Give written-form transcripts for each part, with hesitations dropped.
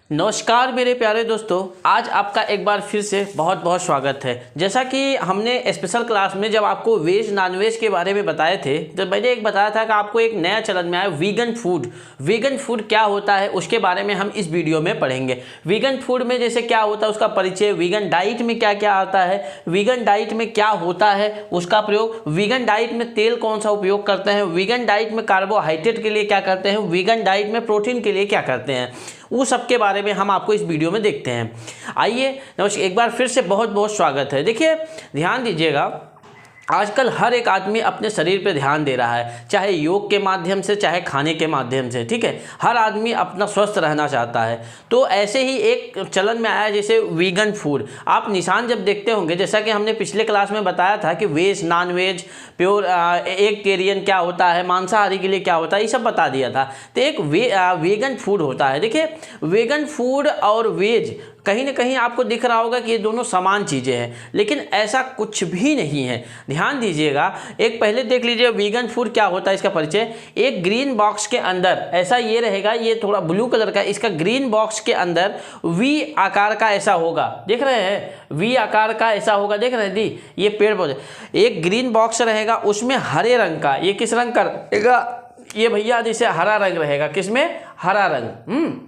नमस्कार मेरे प्यारे दोस्तों, आज आपका एक बार फिर से बहुत बहुत स्वागत है। जैसा कि हमने स्पेशल क्लास में जब आपको वेज नॉन वेज के बारे में बताए थे तो मैंने एक बताया था कि आपको एक नया चलन में आया वीगन फूड। वीगन फूड क्या होता है उसके बारे में हम इस वीडियो में पढ़ेंगे। वीगन फूड में जैसे क्या होता है उसका परिचय, वीगन डाइट में क्या क्या आता है, वीगन डाइट में क्या होता है उसका प्रयोग, वीगन डाइट में तेल कौन सा उपयोग करते हैं, वीगन डाइट में कार्बोहाइड्रेट के लिए क्या करते हैं, वीगन डाइट में प्रोटीन के लिए क्या करते हैं, वो सब के बारे में हम आपको इस वीडियो में देखते हैं। आइए नमस्कार, एक बार फिर से बहुत बहुत स्वागत है। देखिए ध्यान दीजिएगा, आजकल हर एक आदमी अपने शरीर पे ध्यान दे रहा है, चाहे योग के माध्यम से चाहे खाने के माध्यम से, ठीक है। हर आदमी अपना स्वस्थ रहना चाहता है। तो ऐसे ही एक चलन में आया जैसे वीगन फूड। आप निशान जब देखते होंगे, जैसा कि हमने पिछले क्लास में बताया था कि वेज नॉन वेज प्योर एगटेरियन क्या होता है, मांसाहारी के लिए क्या होता है, ये सब बता दिया था। तो एक वीगन फूड होता है। देखिए वीगन फूड और वेज कहीं ना कहीं आपको दिख रहा होगा कि ये दोनों समान चीज़ें हैं, लेकिन ऐसा कुछ भी नहीं है। ध्यान दीजिएगा, एक पहले देख लीजिए वीगन फूड क्या होता है, इसका परिचय। एक ग्रीन बॉक्स के अंदर ऐसा ये रहेगा, ये थोड़ा ब्लू कलर का, इसका ग्रीन बॉक्स के अंदर वी आकार का ऐसा होगा, देख रहे हैं, वी आकार का ऐसा होगा, देख रहे हैं दी, ये पेड़ पौधे। एक ग्रीन बॉक्स रहेगा, उसमें हरे रंग का, ये किस रंग का रहेगा, ये भैया जैसे हरा रंग रहेगा, किसमें, हरा रंग,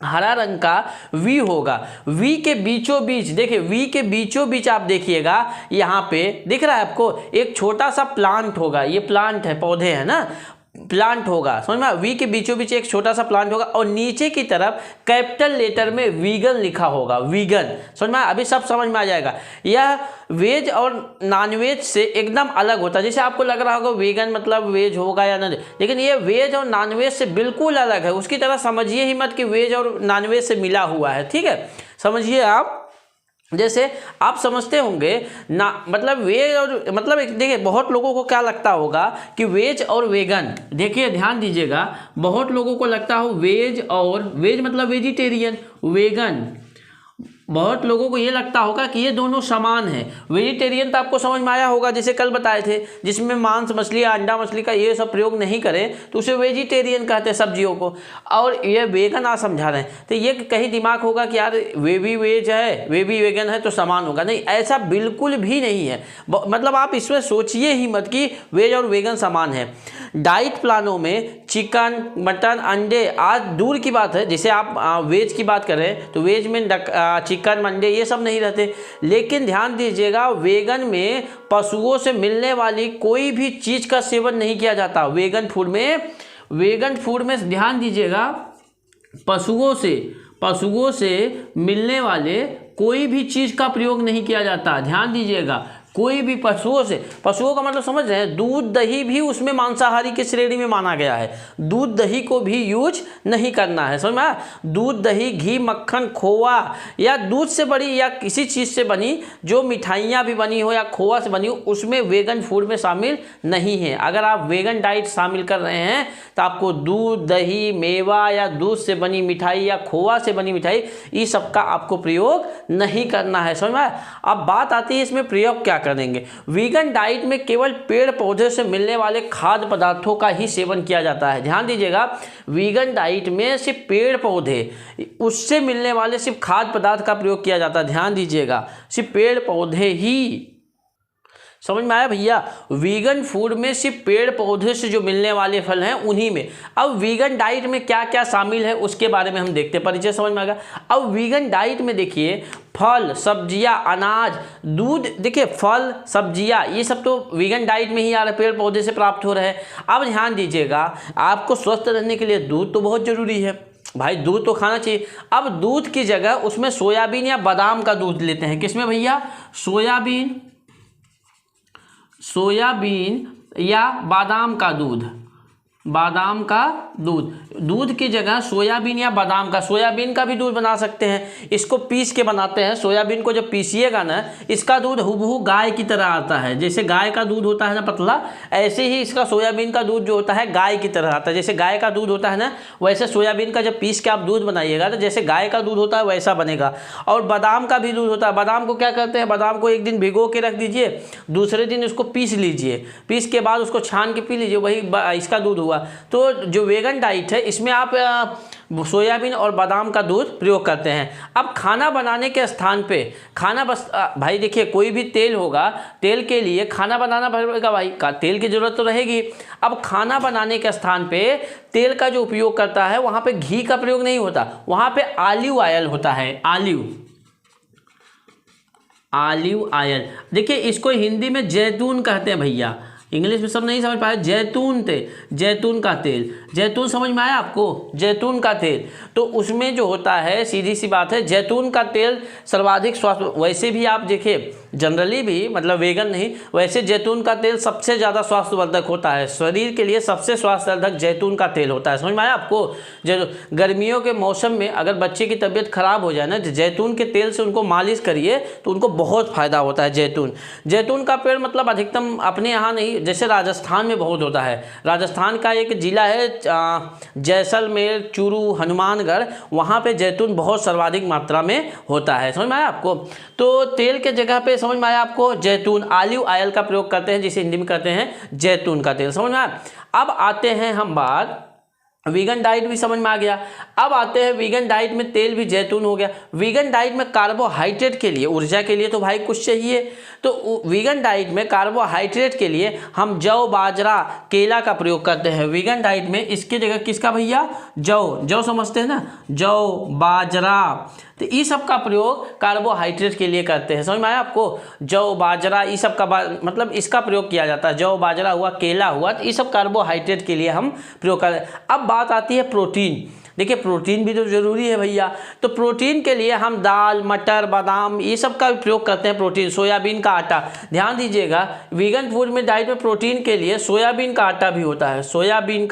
हरा रंग का वी होगा। वी के बीचों बीच, देखिए वी के बीचों बीच आप देखिएगा, यहाँ पे दिख रहा है आपको एक छोटा सा प्लांट होगा, ये प्लांट है, पौधे है ना, प्लांट होगा, समझ में। वी के बीचों बीच एक छोटा सा प्लांट होगा और नीचे की तरफ कैपिटल लेटर में वीगन लिखा होगा, वीगन, समझ में। अभी सब समझ में आ जाएगा। यह वेज और नॉन वेज से एकदम अलग होता है। जैसे आपको लग रहा होगा वीगन मतलब वेज होगा या नहीं, लेकिन ये वेज और नॉन वेज से बिल्कुल अलग है। उसकी तरह समझिए ही मत कि वेज और नॉन वेज से मिला हुआ है, ठीक है। समझिए आप, जैसे आप समझते होंगे ना, मतलब वेज और मतलब देखिए बहुत लोगों को क्या लगता होगा कि वेज और वेगन, देखिए ध्यान दीजिएगा, बहुत लोगों को लगता हो वेज और वेज मतलब वेजिटेरियन, वेगन, बहुत लोगों को ये लगता होगा कि ये दोनों समान है। वेजिटेरियन तो आपको समझ में आया होगा, जैसे कल बताए थे, जिसमें मांस मछली अंडा मछली का ये सब प्रयोग नहीं करें तो उसे वेजिटेरियन कहते हैं, सब्जियों को। और ये वेगन आप समझा रहे हैं, तो ये कहीं दिमाग होगा कि यार वे भी वेज है वे भी वेगन है तो समान होगा, नहीं, ऐसा बिल्कुल भी नहीं है। मतलब आप इसमें सोचिए ही मत कि वेज और वेगन समान है। डाइट प्लानों में चिकन मटन अंडे आज दूर की बात है, जैसे आप वेज की बात करें तो वेज में चिकन अंडे ये सब नहीं रहते, लेकिन ध्यान दीजिएगा वेगन में पशुओं से मिलने वाली कोई भी चीज़ का सेवन नहीं किया जाता। वेगन फूड में ध्यान दीजिएगा, पशुओं से मिलने वाले कोई भी चीज़ का प्रयोग नहीं किया जाता। ध्यान दीजिएगा, कोई भी पशुओं का मतलब समझ रहे हैं, दूध दही भी उसमें मांसाहारी की श्रेणी में माना गया है। दूध दही को भी यूज नहीं करना है, समझ में। दूध दही घी मक्खन खोआ या दूध से बनी या किसी चीज़ से बनी जो मिठाइयाँ भी बनी हो या खोआ से बनी हो, उसमें वेगन फूड में शामिल नहीं है। अगर आप वेगन डाइट शामिल कर रहे हैं तो आपको दूध दही मेवा या दूध से बनी मिठाई या खोआ से बनी मिठाई, इस सब का आपको प्रयोग नहीं करना है, समझ में। अब बात आती है इसमें प्रयोग क्या करेंगे। वीगन डाइट में केवल पेड़ पौधे से मिलने वाले खाद्य पदार्थों का ही सेवन किया जाता है। ध्यान दीजिएगा, वीगन डाइट में सिर्फ पेड़ पौधे, उससे मिलने वाले सिर्फ खाद्य पदार्थ का प्रयोग किया जाता है। ध्यान दीजिएगा, सिर्फ पेड़ पौधे ही, समझ में आया भैया। वीगन फूड में सिर्फ पेड़ पौधे से जो मिलने वाले फल हैं उन्हीं में। अब वीगन डाइट में क्या क्या शामिल है उसके बारे में हम देखते हैं, परिचय समझ में आ गया। अब वीगन डाइट में देखिए फल सब्जियां अनाज दूध, देखिए फल सब्जियां ये सब तो वीगन डाइट में ही आ रहे, पेड़ पौधे से प्राप्त हो रहे हैं। अब ध्यान दीजिएगा, आपको स्वस्थ रहने के लिए दूध तो बहुत जरूरी है भाई, दूध तो खाना चाहिए। अब दूध की जगह उसमें सोयाबीन या बादाम का दूध लेते हैं, किसमें भैया, सोयाबीन या बादाम का दूध, दूध की जगह सोयाबीन या बादाम का, सोयाबीन का भी दूध बना सकते हैं, इसको पीस के बनाते हैं। सोयाबीन को जब पीसिएगा ना, इसका दूध हुबहू गाय की तरह आता है। जैसे गाय का दूध होता है ना पतला, ऐसे ही इसका सोयाबीन का दूध जो होता है गाय की तरह आता है। जैसे गाय का दूध होता है ना, वैसे सोयाबीन का जब पीस के आप दूध बनाइएगा तो जैसे गाय का दूध होता है वैसा बनेगा। और बादाम का भी दूध होता है। बादाम को क्या करते हैं, बादाम को एक दिन भिगो के रख दीजिए, दूसरे दिन उसको पीस लीजिए, पीस के बाद उसको छान के पी लीजिए, वही इसका दूध हुआ। तो जो वेगन डाइट है इसमें आप सोयाबीन और बादाम का दूध प्रयोग करते हैं। अब खाना बनाने के स्थान पे भाई देखिए, कोई भी तेल होगा, तेल के लिए खाना बनाना पड़ेगा भाई, तेल की ज़रूरत तो रहेगी। अब खाना बनाने के स्थान पे तेल का जो उपयोग करता है वहाँ पे घी का प्रयोग नहीं होता, वहाँ पे ऑलिव ऑयल होता है। ऑलिव ऑयल, देखिए इसको हिंदी में जैतून कहते हैं भैया, इंग्लिश में सब नहीं समझ पाए। जैतून का तेल, जैतून समझ में आया आपको, जैतून का तेल। तो उसमें जो होता है, सीधी सी बात है, जैतून का तेल सर्वाधिक स्वास्थ्य, वैसे भी आप देखिए जनरली भी, मतलब वेगन नहीं, वैसे जैतून का तेल सबसे ज़्यादा स्वास्थ्यवर्धक होता है, शरीर के लिए सबसे स्वास्थ्यवर्धक जैतून का तेल होता है। समझ में आया आपको। गर्मियों के मौसम में अगर बच्चे की तबीयत खराब हो जाए ना, जैतून के तेल से उनको मालिश करिए तो उनको बहुत फ़ायदा होता है। जैतून का पेड़ मतलब अधिकतम अपने यहाँ नहीं, जैसे राजस्थान में बहुत होता है। राजस्थान का एक जिला है जैसलमेर, चूरू, हनुमानगढ़, वहाँ पे जैतून बहुत सर्वाधिक मात्रा में होता है। समझ में आया आपको। तो तेल के जगह पे समझ में आया आपको जैतून, ऑलिव ऑयल का प्रयोग करते हैं, जिसे हिंदी में कहते हैं जैतून का तेल। समझ में आया। अब आते हैं हम बात, वीगन डाइट भी समझ में आ गया। अब आते हैं वीगन डाइट में तेल भी जैतून हो गया। वीगन डाइट में कार्बोहाइड्रेट के लिए, ऊर्जा के लिए तो भाई कुछ चाहिए, तो वीगन डाइट में कार्बोहाइड्रेट के लिए हम जौ, बाजरा, केला का प्रयोग करते हैं। वीगन डाइट में इसकी जगह किसका भैया, जौ समझते हैं ना, जौ, बाजरा, तो ये सब का प्रयोग कार्बोहाइड्रेट के लिए करते हैं। समझ में आया आपको। जौ, बाजरा, ये सब का मतलब इसका प्रयोग किया जाता है। जौ, बाजरा हुआ, केला हुआ, तो ये सब कार्बोहाइड्रेट के लिए हम प्रयोग करते हैं। अब बात आती है प्रोटीन। देखिए प्रोटीन भी तो ज़रूरी है भैया, तो प्रोटीन के लिए हम दाल, मटर, बादाम, ये सब का प्रयोग करते हैं। प्रोटीन, सोयाबीन का आटा, ध्यान दीजिएगा, वीगन फूड में डाइट में प्रोटीन के लिए सोयाबीन का आटा भी होता है। सोयाबीन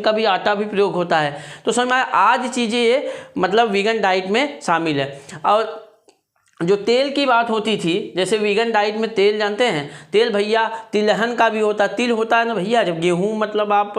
का भी आटा भी प्रयोग होता है। तो समझ में आज चीज़ें ये मतलब वीगन डाइट में शामिल है। और जो तेल की बात होती थी, जैसे वीगन डाइट में तेल जानते हैं, तेल भैया तिलहन का भी होता है। तिल होता है ना भैया, जब गेहूँ, मतलब आप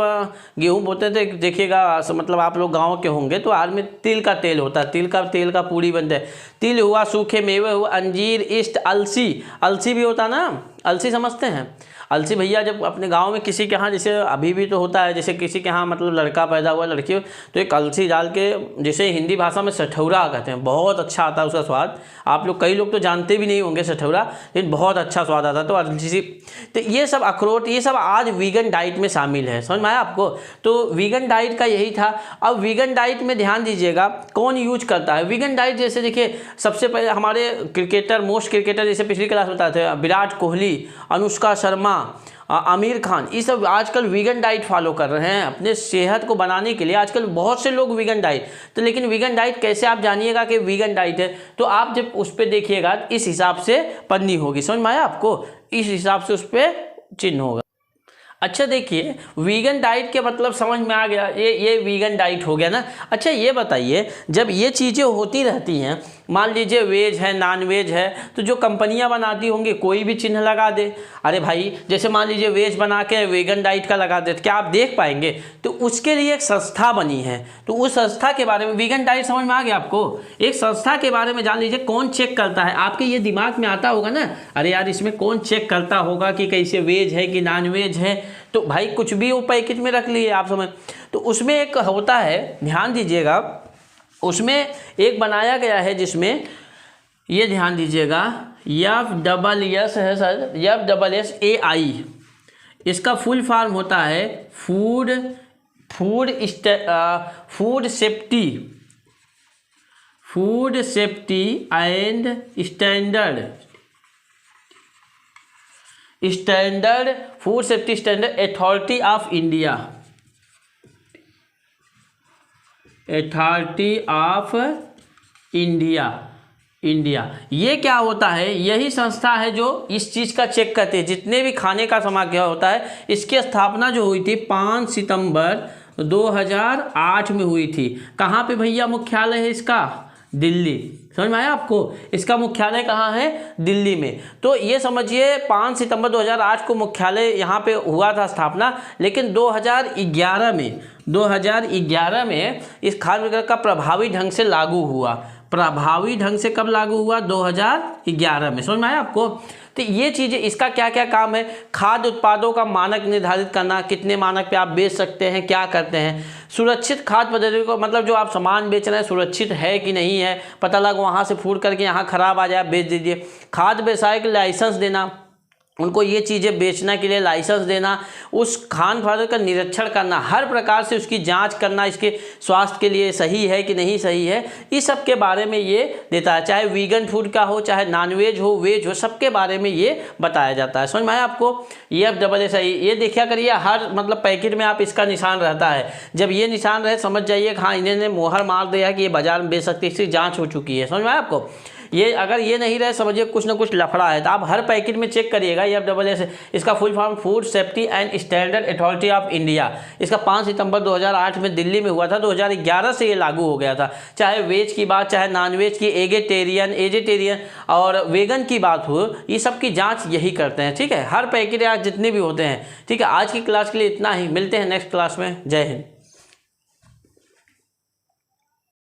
गेहूँ बोते थे, देखिएगा मतलब आप लोग गाँव के होंगे तो आज में तिल का तेल होता है, तेल का पूड़ी बनता है। तिल हुआ, सूखे मेवे हुआ, अंजीर, ईस्ट, अलसी भी होता ना, अलसी समझते हैं। अलसी भैया जब अपने गांव में किसी के यहाँ, जैसे अभी भी तो होता है, जैसे किसी के यहाँ मतलब लड़का पैदा हुआ, लड़की, तो एक अलसी डाल के, जैसे हिंदी भाषा में सठौरा कहते हैं, बहुत अच्छा आता है उसका स्वाद। आप लोग, कई लोग तो जानते भी नहीं होंगे सठौरा, लेकिन बहुत अच्छा स्वाद आता है। तो अलसी, तो ये सब अखरोट, ये सब आज वीगन डाइट में शामिल है। समझ में आया आपको। तो वीगन डाइट का यही था। अब वीगन डाइट में ध्यान दीजिएगा कौन यूज करता है वीगन डाइट। जैसे देखिए, सबसे पहले हमारे क्रिकेटर, मोस्ट क्रिकेटर, जैसे पिछली क्लास में बताते हैं, विराट कोहली, अनुष्का शर्मा, आमिर खान, ये सब आजकल वीगन डाइट फॉलो कर रहे हैं अपने सेहत को बनाने के लिए। आजकल बहुत से लोग वीगन डाइट, तो लेकिन वीगन डाइट कैसे आप जानिएगा कि वीगन डाइट है, तो आप जब उस पर देखिएगा इस हिसाब से पन्नी होगी। समझ में आया आपको, इस हिसाब से उस पर चिन्ह होगा। अच्छा देखिए, वीगन डाइट के मतलब समझ में आ गया, ये वीगन डाइट हो गया ना। अच्छा ये बताइए, जब ये चीज़ें होती रहती हैं, मान लीजिए वेज है, नॉन वेज है, तो जो कंपनियां बनाती होंगी कोई भी चिन्ह लगा दे। अरे भाई, जैसे मान लीजिए वेज बना के वीगन डाइट का लगा दे, तो क्या आप देख पाएंगे? तो उसके लिए एक संस्था बनी है, तो उस संस्था के बारे में, वीगन डाइट समझ में आ गया आपको, एक संस्था के बारे में जान लीजिए। कौन चेक करता है? आपके ये दिमाग में आता होगा ना, अरे यार इसमें कौन चेक करता होगा कि कैसे वेज है कि नॉन वेज है, तो भाई कुछ भी वो पैकेट में रख लिए आप समझ। तो उसमें एक होता है, ध्यान दीजिएगा, उसमें एक बनाया गया है जिसमें ये ध्यान दीजिएगा, FSS है सर, FSSAI, इसका फुल फॉर्म होता है food safety and food safety standard authority of India. ये क्या होता है? यही संस्था है जो इस चीज़ का चेक करते हैं, जितने भी खाने का सामान होता है। इसकी स्थापना जो हुई थी 5 सितंबर 2008 में हुई थी। कहाँ पे भैया मुख्यालय है इसका? दिल्ली। समझ में आया आपको? इसका मुख्यालय कहाँ है? दिल्ली में। तो ये समझिए 5 सितंबर 2008 को मुख्यालय यहाँ पे हुआ था स्थापना, लेकिन 2011 में इस खाद्य विभाग का प्रभावी ढंग से लागू हुआ। प्रभावी ढंग से कब लागू हुआ? 2011 में। समझ में आया आपको? तो तो ये चीज़ें, इसका क्या क्या काम है, खाद्य उत्पादों का मानक निर्धारित करना, कितने मानक पे आप बेच सकते हैं, क्या करते हैं, सुरक्षित खाद्य पद्धति को, मतलब जो आप सामान बेच रहे हैं सुरक्षित है कि नहीं है, पता लगा वहाँ से फूड करके यहाँ खराब आ जाए, बेच दीजिए। खाद्य व्यवसाय के लाइसेंस देना, उनको ये चीज़ें बेचने के लिए लाइसेंस देना, उस खान पान का निरीक्षण करना, हर प्रकार से उसकी जांच करना, इसके स्वास्थ्य के लिए सही है कि नहीं सही है, इस सब के बारे में ये देता है। चाहे वीगन फूड का हो, चाहे नॉनवेज हो, वेज हो, सबके बारे में ये बताया जाता है। समझ में आया आपको? EFSSI ये देखा करिए, हर मतलब पैकेट में आप इसका निशान रहता है। जब ये निशान रहे समझ जाइए हाँ इन्होंने मोहर मार दिया कि ये बाजार में बेच सकते, इसकी जाँच हो चुकी है। समझ में आया आपको? ये अगर ये नहीं रहे समझिए कुछ ना कुछ लफड़ा है। तो आप हर पैकेट में चेक करिएगा। EFSSI इसका full form food safety and standard authority of India. इसका 5 सितंबर 2008 में दिल्ली में हुआ था। 2011 से ये लागू हो गया था। चाहे वेज की बात, चाहे नॉन वेज की, एजेटेरियन और वेगन की बात हो, ये सब की जाँच यही करते हैं। ठीक है, हर पैकेट आज जितने भी होते हैं। ठीक है, आज की क्लास के लिए इतना ही, मिलते हैं नेक्स्ट क्लास में। जय हिंद।